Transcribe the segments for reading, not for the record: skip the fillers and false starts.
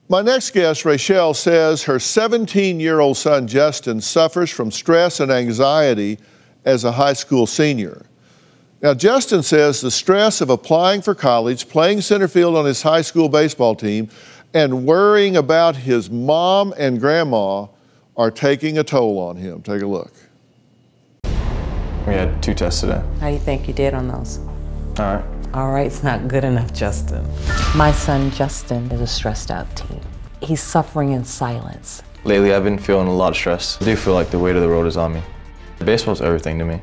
My next guest, Rachel, says her 17-year-old son, Justin, suffers from stress and anxiety as a high school senior. Now, Justin says the stress of applying for college, playing center field on his high school baseball team, and worrying about his mom and grandma are taking a toll on him. Take a look. We had 2 tests today. How do you think you did on those? All right. All right's not good enough, Justin. My son, Justin, is a stressed out teen. He's suffering in silence. Lately, I've been feeling a lot of stress. I do feel like the weight of the world is on me. Baseball's everything to me.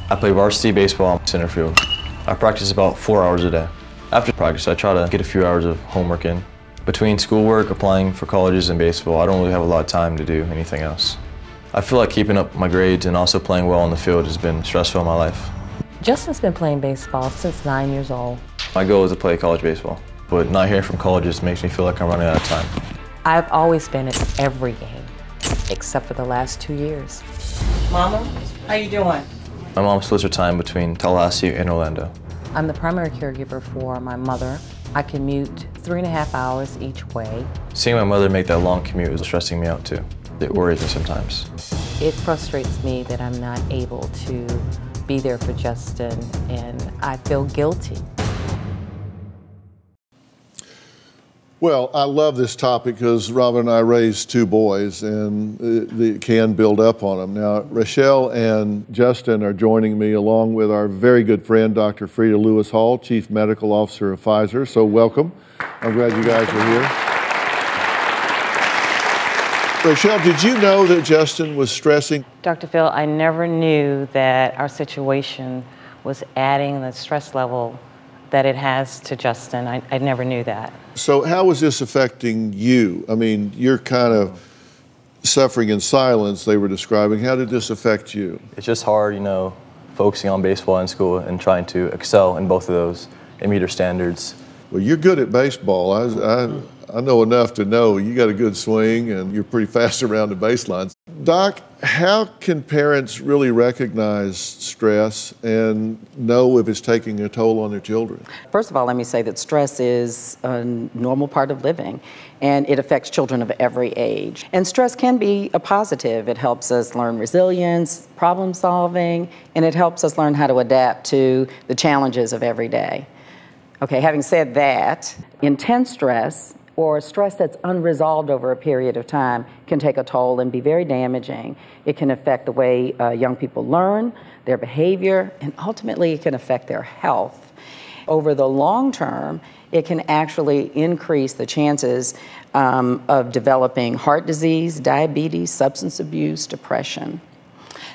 I play varsity baseball in center field. I practice about 4 hours a day. After practice, I try to get a few hours of homework in. Between schoolwork, applying for colleges, and baseball, I don't really have a lot of time to do anything else. I feel like keeping up my grades and also playing well on the field has been stressful in my life. Justin's been playing baseball since 9 years old. My goal is to play college baseball, but not hearing from colleges makes me feel like I'm running out of time. I've always been at every game, except for the last 2 years. Mama, how you doing? My mom splits her time between Tallahassee and Orlando. I'm the primary caregiver for my mother. I commute 3.5 hours each way. Seeing my mother make that long commute is stressing me out too. It worries me sometimes. It frustrates me that I'm not able to be there for Justin, and I feel guilty. Well, I love this topic because Robin and I raised 2 boys, and it can build up on them. Now, Rachel and Justin are joining me along with our very good friend, Dr. Freda Lewis-Hall, Chief Medical Officer of Pfizer. So welcome. I'm glad you guys are here. Rachel, did you know that Justin was stressing? Dr. Phil, I never knew that our situation was adding the stress level that it has to Justin. I never knew that. So how was this affecting you? I mean, you're kind of suffering in silence, they were describing. How did this affect you? It's just hard, you know, focusing on baseball in school and trying to excel in both of those and meet our standards. Well, you're good at baseball. I know enough to know you got a good swing and you're pretty fast around the baselines. Doc, how can parents really recognize stress and know if it's taking a toll on their children? First of all, let me say that stress is a normal part of living, and it affects children of every age. And stress can be a positive. It helps us learn resilience, problem solving, and it helps us learn how to adapt to the challenges of every day. Okay, having said that, intense stress or stress that's unresolved over a period of time can take a toll and be very damaging. It can affect the way young people learn, their behavior, and ultimately it can affect their health. Over the long term, it can actually increase the chances of developing heart disease, diabetes, substance abuse, depression.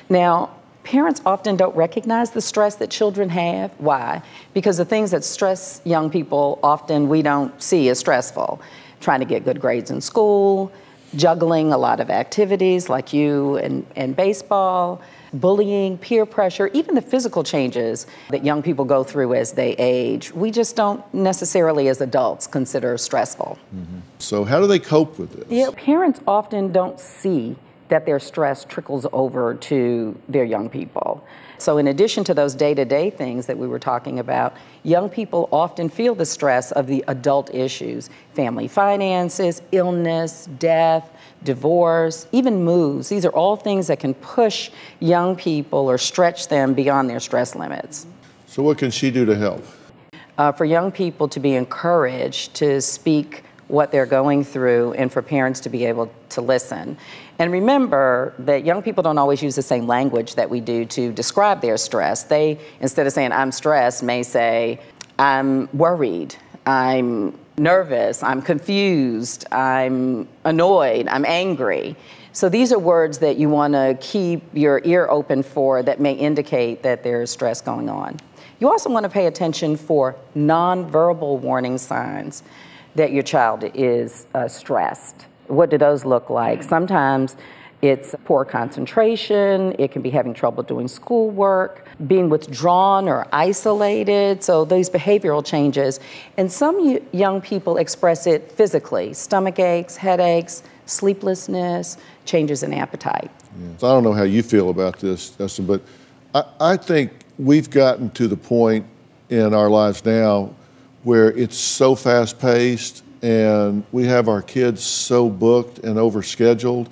Now, parents often don't recognize the stress that children have. Why? Because the things that stress young people often we don't see as stressful. Trying to get good grades in school, juggling a lot of activities like you and baseball, bullying, peer pressure, even the physical changes that young people go through as they age, we just don't necessarily as adults consider stressful. Mm-hmm. So how do they cope with this? Yeah, parents often don't see that their stress trickles over to their young people. So in addition to those day-to-day things that we were talking about, young people often feel the stress of the adult issues, family finances, illness, death, divorce, even moves. These are all things that can push young people or stretch them beyond their stress limits. So what can she do to help? For young people to be encouraged to speak what they're going through and for parents to be able to listen. And remember that young people don't always use the same language that we do to describe their stress. They, instead of saying, I'm stressed, may say, I'm worried, I'm nervous, I'm confused, I'm annoyed, I'm angry. So these are words that you want to keep your ear open for that may indicate that there's stress going on. You also want to pay attention for nonverbal warning signs that your child is stressed. What do those look like? Sometimes it's poor concentration, it can be having trouble doing schoolwork, being withdrawn or isolated, so these behavioral changes. And some young people express it physically, stomach aches, headaches, sleeplessness, changes in appetite. Yeah. So I don't know how you feel about this, Justin, but I think we've gotten to the point in our lives now where it's so fast-paced and we have our kids so booked and overscheduled,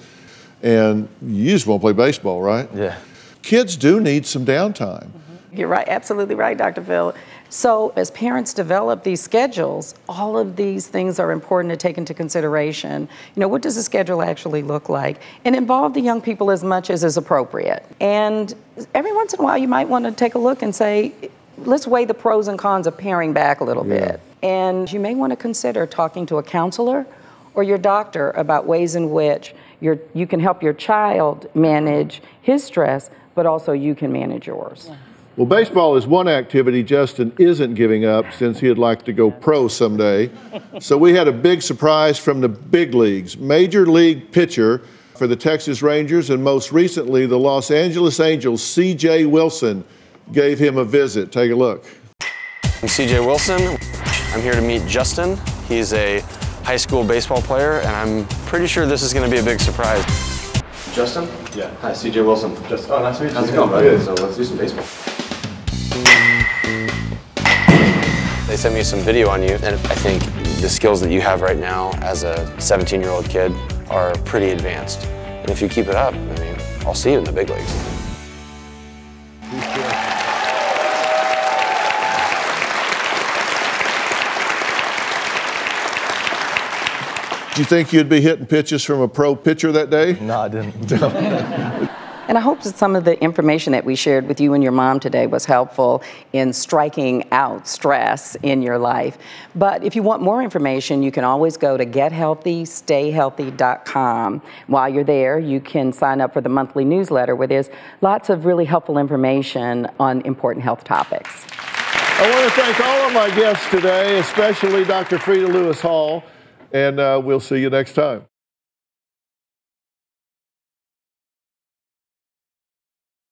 and you just won't play baseball, right? Yeah. Kids do need some downtime. You're right, absolutely right, Dr. Phil. So as parents develop these schedules, all of these things are important to take into consideration. You know, what does the schedule actually look like? And involve the young people as much as is appropriate. And every once in a while, you might want to take a look and say, let's weigh the pros and cons of paring back a little bit. And you may want to consider talking to a counselor or your doctor about ways in which you can help your child manage his stress, but also you can manage yours. Well, baseball is one activity Justin isn't giving up since he'd like to go pro someday. So we had a big surprise from the big leagues. Major league pitcher for the Texas Rangers and most recently the Los Angeles Angels, C.J. Wilson, gave him a visit. Take a look. I'm C.J. Wilson. I'm here to meet Justin. He's a high school baseball player, and I'm pretty sure this is going to be a big surprise. Justin? Yeah. Hi, C.J. Wilson. Oh, nice to meet you. How's it going, buddy? So let's do some baseball. They sent me some video on you, and I think the skills that you have right now as a 17-year-old kid are pretty advanced. And if you keep it up, I mean, I'll see you in the big leagues. Do you think you'd be hitting pitches from a pro pitcher that day? No, I didn't. And I hope that some of the information that we shared with you and your mom today was helpful in striking out stress in your life. But if you want more information, you can always go to gethealthystayhealthy.com. While you're there, you can sign up for the monthly newsletter where there's lots of really helpful information on important health topics. I want to thank all of my guests today, especially Dr. Freda Lewis-Hall, and we'll see you next time.